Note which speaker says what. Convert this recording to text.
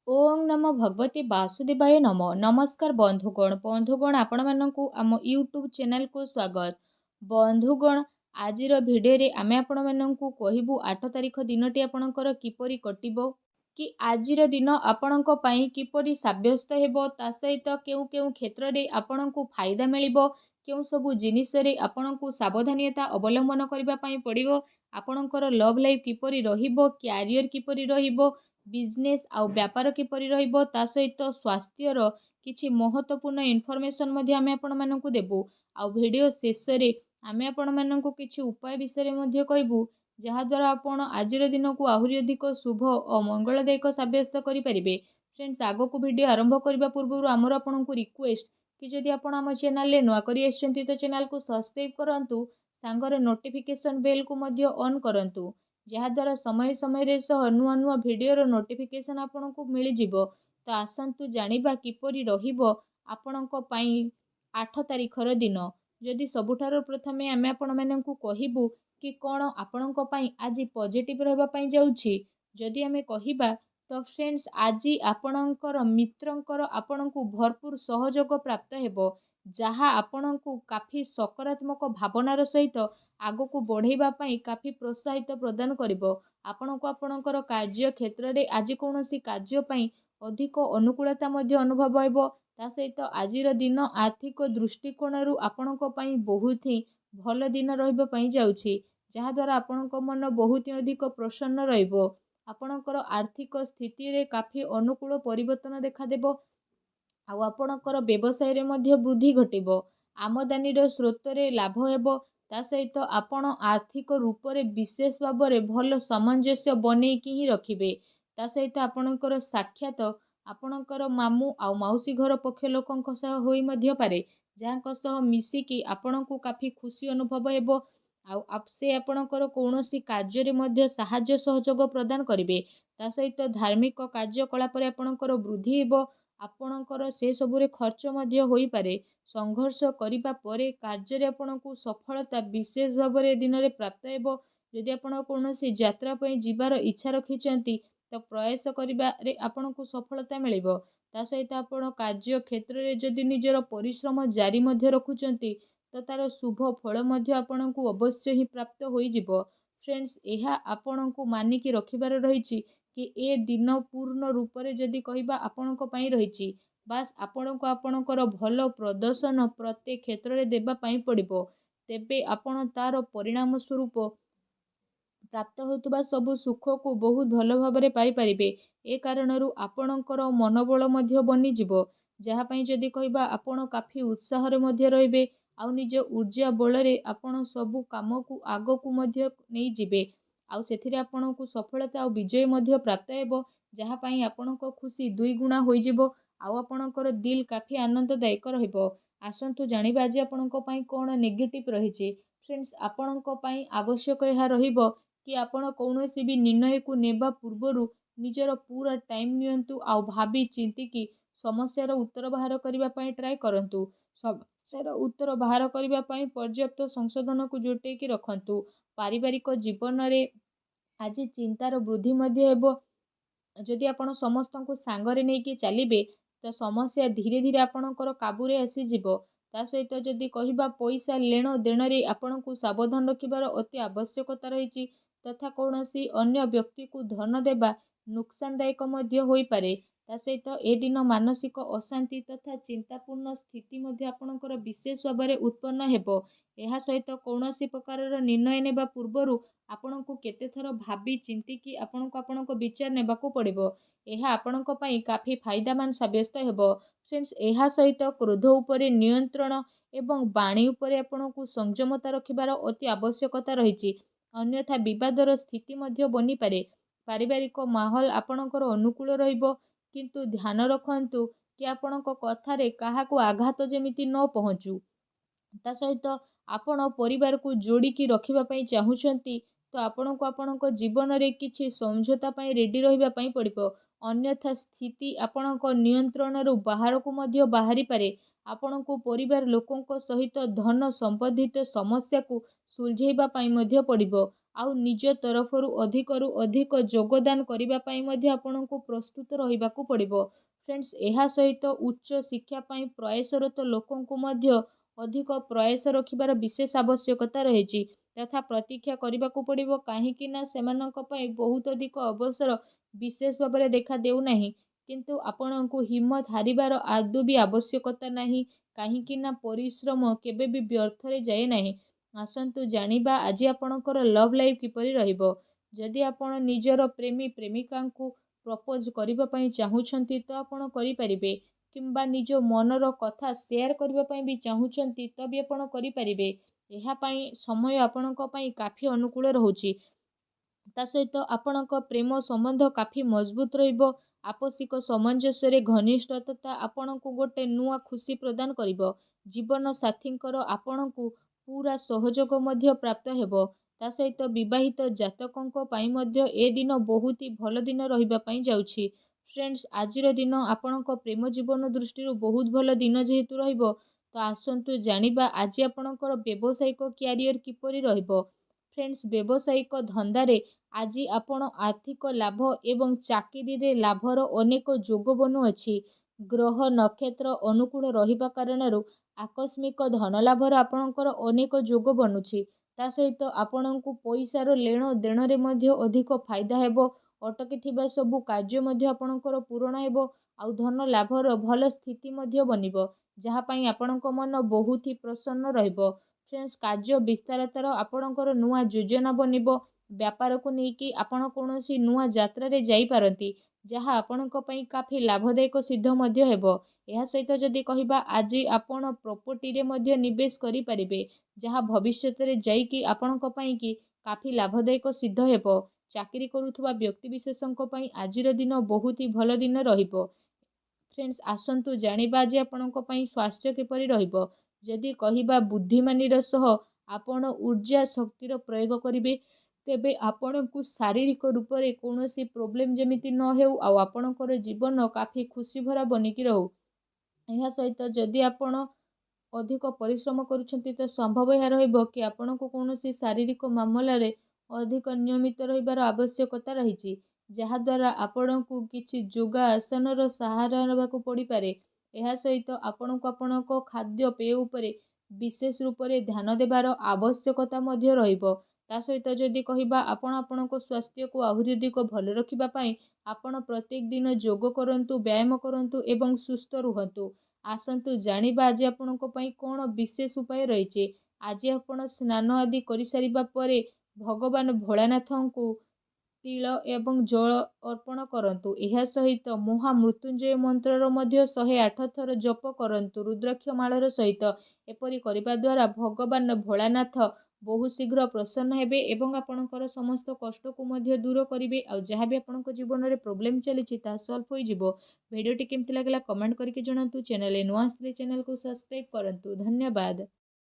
Speaker 1: ओं नमो भगवते वासुदेवाय नमः। नमस्कार बंधुगण आपण मानकु आम यूट्यूब चैनल को स्वागत। बंधुगण आजिर भिडियो आमे आपण मानकु कहिबु 8 तारिख दिनटी आपणकर किपरि कटिबो कि आजिर दिन आपणक पई किपरि साब्यस्त हेबो ता सहित केउ केउ क्षेत्र रे आपणकु फायदा मिलिबो केउ सबु जिनिस रे आपणकु सावधानता अवलंबन करबा पई पड़िबो आपणकर लव लाइफ किपरि रहिबो कैरियर किपरि रहिबो बिजनेस आउ व्यापार किपरि रहिबो ता सहित स्वास्थ्यर किछि महत्वपूर्ण इनफॉरमेशन मध्ये आमे आपण मानकु देबु आउ वीडियो शेष रे आमे आपण मानकु किछि उपाय विषय मध्ये कहबु जहा द्वारा आपण आजिर दिन को आहुरी अधिक शुभ और मंगलदायक साब्यस्त करि परिबे। फ्रेंड्स आगो को वीडियो आरंभ करबा पूर्व आमर आपनकु रिक्वेस्ट कि जदि आपण आम चैनल ले नुआ करि आछंती तो चैनल को सब्सक्राइब करंतु सांगरे नोटिफिकेशन बेल को मध्ये ऑन करंतु जहाद्वारा समय समय सह नुआ नुआ भिडियोर नोटिफिकेशन आपको मिल जिवो। तो आसंतु जानिबा किपरि रहिबो आपणक पई 8 तारिखर दिन। जदि सबुठारो प्रथमे आमे आपण माननकु कहिबु कि कोन आपणक पई आज पॉजिटिव रहबा पई जाउछि। जदि आमे कहिबा तो फ्रेंड्स आज आपणकर मित्रंकर आपणकु भरपूर सहयोग प्राप्त हेबो जहा आपणकु काफी सकारात्मक भावनार सहित आगो को बढ़ेबा पई काफी प्रोत्साहित प्रदान करिवो। आपणको आपणकर कार्य क्षेत्र रे आज कोनोसी कार्य पई अधिक अनुकूलता मध्ये अनुभव हेबो ता सहित आजिर दिन आर्थिक दृष्टिकोणरू आपणको पई बहुत ही भल दिन रहबा पई जाउछि जहा द्वारा आपणको मन बहुत ही अधिक प्रसन्न रहइबो। आपणकर आर्थिक स्थिति रे काफी अनुकूल परिवर्तन देखा देबो आउ आपणकर व्यवसाय रे मध्ये वृद्धि घटिबो आमदानी रो स्रोत रे लाभ हेबो ता सहित आपण आर्थिक रूप रे विशेष भाव रे भल सामंजस्य बनै कि ही रखिबे ता सहित आपणकर साक्षात आपणकर मामू आउ मौसी घर पक्ष लोकंक सह होई मध्ये पारे जांक सह मिसिकी आपणकु काफी खुशी अनुभव हेबो आउ आपसे आपणकर कोनोसी कार्य रे मध्ये सहाय्य सहयोग प्रदान करिवे ता सहित धार्मिक कार्यकलाप रे आपणकर वृद्धि हेबो आपणकर से सबुरे खर्च मध्ये होई पारे संघर्ष करिबा परे कार्य रे आपणकु सफलता विशेष भाव रे दिन रे प्राप्त हेबो। जदि आपण कोनोसी यात्रा पई जिबार इच्छा रखिचंती तो प्रयास करिबा रे आपणकु सफलता मिलिबो ता सहित आपण कार्य क्षेत्र रे जदि निजर परिश्रम जारी मध्ये रखुचंती तो तार शुभ फल मध्ये आपणकु अवश्य ही प्राप्त होई जिवो। फ्रेंड्स एहा आपणकु मानिकी रखिबार रहिछि कि ए दिन पूर्ण रूप रे जदि कहिबा आपणक पई रहिछि बास आपणको आपणकर भल प्रदर्शन प्रत्येक क्षेत्र रे देबा पई पड़िबो तेबे आपण तार परिणाम स्वरूप प्राप्त होतुबा सबु सुख को बहुत भल भाव पाई परिबे। ए कारणरू आपणकर मनोबल मध्ये बनी जिवो जहा पई जदि कहिबा आपण काफी उत्साह रे मध्ये रहिबे आउ निज ऊर्जा बल रे आपण सबु काम को आगो को मध्ये नै जिबे आउ सेथिरे आपणको सफलता आउ विजय मध्ये प्राप्त हेबो जहा पई आपणको खुशी दुई गुणा होई जिवो आउ आपणकर दिल काफी आनंददायक रहइबो। आसंतु जानिबा आज आपणको पई कोन नेगेटिव रहिछि। फ्रेंड्स आपणको पई आवश्यक एहा रहिबो कि आपण कौनसी भी निर्णय को नेबा पूर्वरु निजर पूरा टाइम नियंतु आउ भाबी चिंती की समस्यार उत्तर बाहर करबा पई ट्राई करंतु समस्यार उत्तर बाहर करबा पई पर्याप्त संशोधन को जोटे की रखंतु पारिवारिक जीवन रे आज चिंतार वृद्धि मध्ये हेबो जदि आपण समस्त को सांगरे नै कि चलिबे तो समस्या धीरे धीरे आपणकर काबू रे आसी जिवो ता सहित जदि कहिबा पैसा लेण देण रे आपणको सावधान रखिबार अति आवश्यकता रहिछि तथा कौनसी अन्य व्यक्ति को धन देबा नुकसानदायक मध्ये होई पारे ता सहित ए दिन मानसिक अशांति तथा चिंतापूर्ण स्थिति मध्ये आपणकर विशेष भाव रे उत्पन्न हेबो। एहा सहित कौनसी प्रकारर निर्णय नेबा पूर्वरु आपणको केते थर भाबी चिंती कि आपणको आपणको विचार नेबाको पड़िबो एहा आपणको पई काफी फायदामान साब्यस्त हेबो। फ्रेंड्स एहा सहित क्रोध उपरे नियंत्रण एवं वाणी उपरे आपणको संयमता रखिबार अति आवश्यकता रहिछि अन्यथा विवादर स्थिति मध्ये बनी पारे पारिवारिक माहौल आपणकर अनुकूल रहिबो किंतु ध्यान रखंतु कि आपणको कथारे काहाको आघात जेमिति न पहुंचू ता सहित आपण परिवार को जोड़ी की रखिबा पई चाहुचंती तो आपणको आपणको जीवन रे किछि समझौता पई रेडी रहिबा पई पड़िबो अन्यथा स्थिति आपणको नियंत्रण रु बाहर को मध्ये बाहरी पारे आपणको परिवार लोकंको सहित धन संबंधित समस्या को सुलझेबा पई मध्ये पड़िबो ଆଉ ନିଜ ତରଫରୁ ଅଧିକରୁ ଅଧିକ ଯୋଗଦାନ କରିବା ପାଇଁ ମଧ୍ୟ ଆପଣଙ୍କୁ ପ୍ରସ୍ତୁତ ରହିବାକୁ ପଡ଼ିବ। ଫ୍ରେଣ୍ଡସ୍, ଏହା ସହିତ ଉଚ୍ଚ ଶିକ୍ଷା ପାଇଁ ପ୍ରୟାସରତ ଲୋକଙ୍କୁ ମଧ୍ୟ ଅଧିକ ପ୍ରୟାସ ରଖିବାର ବିଶେଷ ଆବଶ୍ୟକତା ରହିଛି ତଥା ପ୍ରତୀକ୍ଷା କରିବାକୁ ପଡ଼ିବ, କାହିଁକି ନା ସେମାନଙ୍କ ପାଇଁ ବହୁତ ଅଧିକ ଅବସର ବିଶେଷ ଭାବରେ ଦେଖା ଦେଉନାହିଁ। କିନ୍ତୁ ଆପଣଙ୍କୁ ହିମ୍ମତ ହାରିବାର ଆଦୌ ବି ଆବଶ୍ୟକତା ନାହିଁ, କାହିଁକି ନା ପରିଶ୍ରମ କେବେ ବି ବ୍ୟର୍ଥରେ ଯାଏ ନାହିଁ। ଆସନ୍ତୁ ଜାଣିବା ଆଜି ଆପଣଙ୍କର ଲଭ୍ ଲାଇଫ୍ କିପରି ରହିବ। ଯଦି ଆପଣ ନିଜର ପ୍ରେମୀ ପ୍ରେମିକାଙ୍କୁ ପ୍ରପୋଜ କରିବା ପାଇଁ ଚାହୁଁଛନ୍ତି ତ ଆପଣ କରିପାରିବେ, କିମ୍ବା ନିଜ ମନର କଥା ସେୟାର କରିବା ପାଇଁ ବି ଚାହୁଁଛନ୍ତି ତ ବି ଆପଣ କରିପାରିବେ। ଏହା ପାଇଁ ସମୟ ଆପଣଙ୍କ ପାଇଁ କାଫି ଅନୁକୂଳ ରହୁଛି। ତା ସହିତ ଆପଣଙ୍କ ପ୍ରେମ ସମ୍ବନ୍ଧ କାଫି ମଜବୁତ ରହିବ। ଆପୋଷିକ ସାମଞ୍ଜସ୍ୟରେ ଘନିଷ୍ଠତା ଆପଣଙ୍କୁ ଗୋଟେ ନୂଆ ଖୁସି ପ୍ରଦାନ କରିବ। ଜୀବନ ସାଥୀଙ୍କର ଆପଣଙ୍କୁ ପୁରା ସହଯୋଗ ମଧ୍ୟ ପ୍ରାପ୍ତ ହେବ। ତା ସହିତ ବିବାହିତ ଜାତକଙ୍କ ପାଇଁ ମଧ୍ୟ ଏ ଦିନ ବହୁତ ଭଲ ଦିନ ରହିବା ପାଇଁ ଯାଉଛି। ଫ୍ରେଣ୍ଡସ୍, ଆଜିର ଦିନ ଆପଣଙ୍କ ପ୍ରେମ ଜୀବନ ଦୃଷ୍ଟିରୁ ବହୁତ ଭଲ ଦିନ ଯେହେତୁ ରହିବ, ତ ଆସନ୍ତୁ ଜାଣିବା ଆଜି ଆପଣଙ୍କର ବ୍ୟବସାୟିକ କ୍ୟାରିୟର କିପରି ରହିବ। ଫ୍ରେଣ୍ଡସ୍, ବ୍ୟବସାୟିକ ଧନ୍ଦାରେ ଆଜି ଆପଣ ଆର୍ଥିକ ଲାଭ ଏବଂ ଚାକିରିରେ ଲାଭର ଅନେକ ଯୋଗ ବନୁଅଛି। ଗ୍ରହ ନକ୍ଷତ୍ର ଅନୁକୂଳ ରହିବା କାରଣରୁ ଆକସ୍ମିକ ଧନ ଲାଭର ଆପଣଙ୍କର ଅନେକ ଯୋଗ ବନୁଛି। ତା ସହିତ ଆପଣଙ୍କୁ ପଇସାର ଲେଣ ଦେଣରେ ମଧ୍ୟ ଅଧିକ ଫାଇଦା ହେବ। ଅଟକିଥିବା ସବୁ କାର୍ଯ୍ୟ ମଧ୍ୟ ଆପଣଙ୍କର ପୂରଣ ହେବ। ଆଉ ଧନ ଲାଭର ଭଲ ସ୍ଥିତି ମଧ୍ୟ ବନିବ, ଯାହା ପାଇଁ ଆପଣଙ୍କ ମନ ବହୁତ ହି ପ୍ରସନ୍ନ ରହିବ। ଫ୍ରେଣ୍ଡସ୍, କାର୍ଯ୍ୟ ବିସ୍ତାରତାର ଆପଣଙ୍କର ନୂଆ ଯୋଜନା ବନିବ। ବ୍ୟାପାରକୁ ନେଇକି ଆପଣ କୌଣସି ନୂଆ ଯାତ୍ରାରେ ଯାଇପାରନ୍ତି, ଯାହା ଆପଣଙ୍କ ପାଇଁ କାଫି ଲାଭଦାୟକ ସିଦ୍ଧ ମଧ୍ୟ ହେବ। ଏହା ସହିତ ଯଦି କହିବା, ଆଜି ଆପଣ ପ୍ରପର୍ଟିରେ ମଧ୍ୟ ନିବେଶ କରିପାରିବେ, ଯାହା ଭବିଷ୍ୟତରେ ଯାଇକି ଆପଣଙ୍କ ପାଇଁ କି କାଫି ଲାଭଦାୟକ ସିଦ୍ଧ ହେବ। ଚାକିରି କରୁଥିବା ବ୍ୟକ୍ତିବିଶେଷଙ୍କ ପାଇଁ ଆଜିର ଦିନ ବହୁତ ହି ଭଲ ଦିନ ରହିବ। ଫ୍ରେଣ୍ଡସ୍, ଆସନ୍ତୁ ଜାଣିବା ଆଜି ଆପଣଙ୍କ ପାଇଁ ସ୍ୱାସ୍ଥ୍ୟ କିପରି ରହିବ। ଯଦି କହିବା ବୁଦ୍ଧିମାନିର ସହ ଆପଣ ଊର୍ଜା ଶକ୍ତିର ପ୍ରୟୋଗ କରିବେ, ତେବେ ଆପଣଙ୍କୁ ଶାରୀରିକ ରୂପରେ କୌଣସି ପ୍ରୋବ୍ଲେମ୍ ଯେମିତି ନ ହେଉ, ଆଉ ଆପଣଙ୍କର ଜୀବନ କାଫି ଖୁସି ଭରା ବନିକି ରହୁ। ଏହା ସହିତ ଯଦି ଆପଣ ଅଧିକ ପରିଶ୍ରମ କରୁଛନ୍ତି ତ ସମ୍ଭବ ଏହା ରହିବ କି ଆପଣଙ୍କୁ କୌଣସି ଶାରୀରିକ ମାମଲାରେ ଅଧିକ ନିୟମିତ ରହିବାର ଆବଶ୍ୟକତା ରହିଛି, ଯାହାଦ୍ୱାରା ଆପଣଙ୍କୁ କିଛି ଯୋଗାସନର ସାହାରା ନେବାକୁ ପଡ଼ିପାରେ। ଏହା ସହିତ ଆପଣଙ୍କୁ ଆପଣଙ୍କ ଖାଦ୍ୟପେୟ ଉପରେ ବିଶେଷ ରୂପରେ ଧ୍ୟାନ ଦେବାର ଆବଶ୍ୟକତା ମଧ୍ୟ ରହିବ। ତା ସହିତ ଯଦି କହିବା, ଆପଣ ଆପଣଙ୍କ ସ୍ୱାସ୍ଥ୍ୟକୁ ଆହୁରି ଅଧିକ ଭଲ ରଖିବା ପାଇଁ ଆପଣ ପ୍ରତ୍ୟେକ ଦିନ ଯୋଗ କରନ୍ତୁ, ବ୍ୟାୟାମ କରନ୍ତୁ ଏବଂ ସୁସ୍ଥ ରୁହନ୍ତୁ। ଆସନ୍ତୁ ଜାଣିବା ଆଜି ଆପଣଙ୍କ ପାଇଁ କ'ଣ ବିଶେଷ ଉପାୟ ରହିଛି। ଆଜି ଆପଣ ସ୍ନାନ ଆଦି କରିସାରିବା ପରେ ଭଗବାନ ଭୋଳାନାଥଙ୍କୁ ତିଳ ଏବଂ ଜଳ ଅର୍ପଣ କରନ୍ତୁ। ଏହା ସହିତ ମହାମୃତ୍ୟୁଞ୍ଜୟ ମନ୍ତ୍ରର ମଧ୍ୟ 108 ଥର ଜପ କରନ୍ତୁ ରୁଦ୍ରାକ୍ଷ ମାଳର ସହିତ। ଏପରି କରିବା ଦ୍ୱାରା ଭଗବାନ ଭୋଳାନାଥ ବହୁ ଶୀଘ୍ର ପ୍ରସନ୍ନ ହେବେ ଏବଂ ଆପଣଙ୍କର ସମସ୍ତ କଷ୍ଟକୁ ମଧ୍ୟ ଦୂର କରିବେ। ଆଉ ଯାହା ବି ଆପଣଙ୍କ ଜୀବନରେ ପ୍ରୋବ୍ଲେମ୍ ଚାଲିଛି ତାହା ସଲ୍ଭ ହୋଇଯିବ। ଭିଡ଼ିଓଟି କେମିତି ଲାଗିଲା କମେଣ୍ଟ କରିକି ଜଣାନ୍ତୁ। ଚ୍ୟାନେଲରେ ନୂଆ ଆସିଥିଲେ ଚ୍ୟାନେଲକୁ ସବସ୍କ୍ରାଇବ୍ କରନ୍ତୁ। ଧନ୍ୟବାଦ।